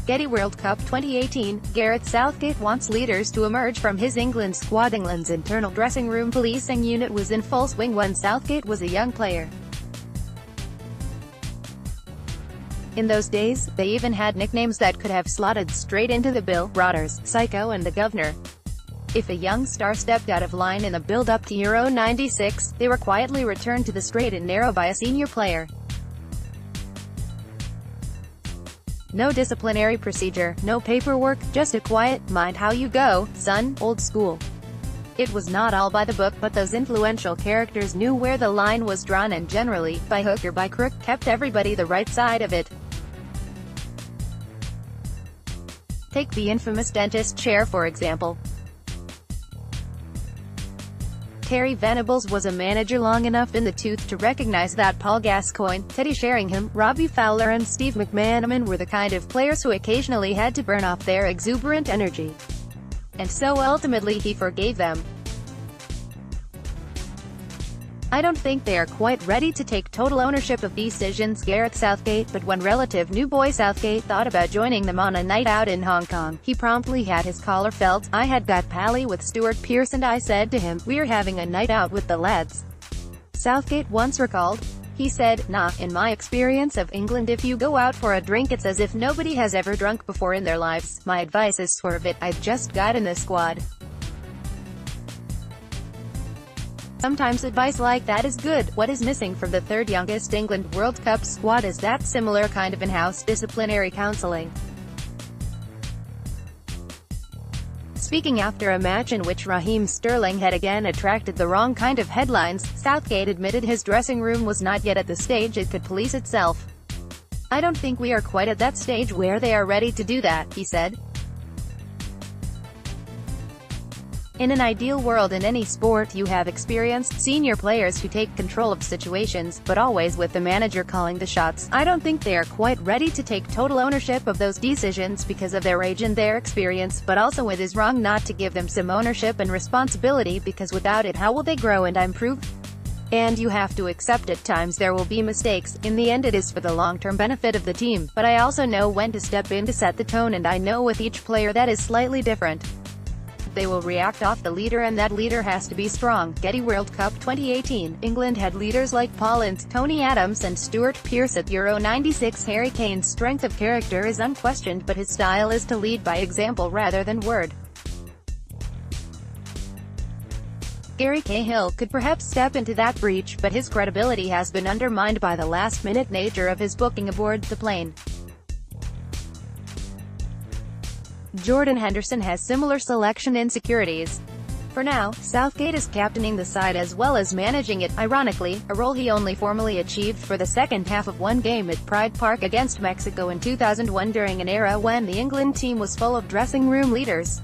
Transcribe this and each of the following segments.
GETTYWorld Cup 2018, Gareth Southgate wants leaders to emerge from his England squad. England's internal dressing room policing unit was in full swing when Southgate was a young player. In those days, they even had nicknames that could have slotted straight into the bill: Rotters, Psycho and the Guv'nor. If a young star stepped out of line in the build-up to Euro '96, they were quietly returned to the straight and narrow by a senior player. No disciplinary procedure, no paperwork, just a quiet, mind how you go, son, old school. It was not all by the book, but those influential characters knew where the line was drawn and generally, by hook or by crook, kept everybody the right side of it. Take the infamous dentist chair for example. Terry Venables was a manager long enough in the tooth to recognize that Paul Gascoigne, Teddy Sheringham, Robbie Fowler and Steve McManaman were the kind of players who occasionally had to burn off their exuberant energy. And so ultimately he forgave them. I don't think they are quite ready to take total ownership of decisions, Gareth Southgate, but when relative new boy Southgate thought about joining them on a night out in Hong Kong, he promptly had his collar felt. I had got pally with Stuart Pearce and I said to him, "We're having a night out with the lads." Southgate once recalled. He said, "Nah, in my experience of England, if you go out for a drink it's as if nobody has ever drunk before in their lives. My advice is swerve it. I just got in the squad." Sometimes advice like that is good. What is missing from the third youngest England World Cup squad is that similar kind of in-house disciplinary counselling. Speaking after a match in which Raheem Sterling had again attracted the wrong kind of headlines, Southgate admitted his dressing room was not yet at the stage it could police itself. "I don't think we are quite at that stage where they are ready to do that," he said. In an ideal world in any sport you have experienced senior players who take control of situations, but always with the manager calling the shots. I don't think they are quite ready to take total ownership of those decisions because of their age and their experience, but also it is wrong not to give them some ownership and responsibility because without it how will they grow and improve? And you have to accept at times there will be mistakes. In the end it is for the long-term benefit of the team, but I also know when to step in to set the tone and I know with each player that is slightly different. They will react off the leader and that leader has to be strong. GETTYWorld Cup 2018, England had leaders like Paul Ince, Tony Adams and Stuart Pearce at Euro '96. Harry Kane's strength of character is unquestioned, but his style is to lead by example rather than word. Gary Cahill could perhaps step into that breach, but his credibility has been undermined by the last-minute nature of his booking aboard the plane. Jordan Henderson has similar selection insecurities. For now, Southgate is captaining the side as well as managing it, ironically, a role he only formally achieved for the second half of one game at Pride Park against Mexico in 2001 during an era when the England team was full of dressing room leaders.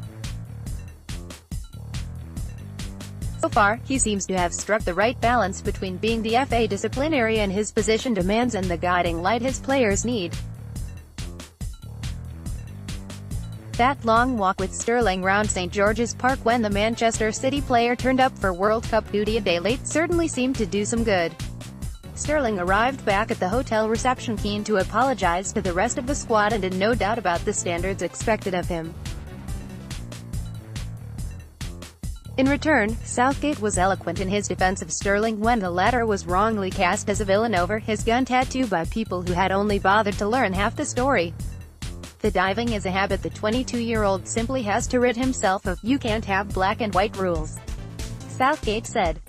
So far, he seems to have struck the right balance between being the FA disciplinary and his position demands and the guiding light his players need. That long walk with Sterling round St George's Park when the Manchester City player turned up for World Cup duty a day late certainly seemed to do some good. Sterling arrived back at the hotel reception keen to apologise to the rest of the squad and in no doubt about the standards expected of him. In return, Southgate was eloquent in his defence of Sterling when the latter was wrongly cast as a villain over his gun tattoo by people who had only bothered to learn half the story. The diving is a habit the 22-year-old simply has to rid himself of. You can't have black and white rules, Southgate said.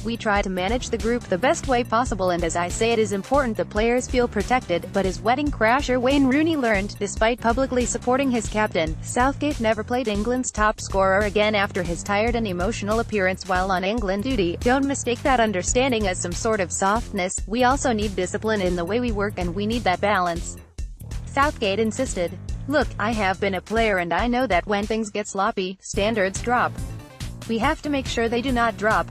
We try to manage the group the best way possible and as I say it is important the players feel protected, but as wedding crasher Wayne Rooney learned, despite publicly supporting his captain, Southgate never played England's top scorer again after his tired and emotional appearance while on England duty. Don't mistake that understanding as some sort of softness, we also need discipline in the way we work and we need that balance, Southgate insisted. Look, I have been a player and I know that when things get sloppy, standards drop. We have to make sure they do not drop.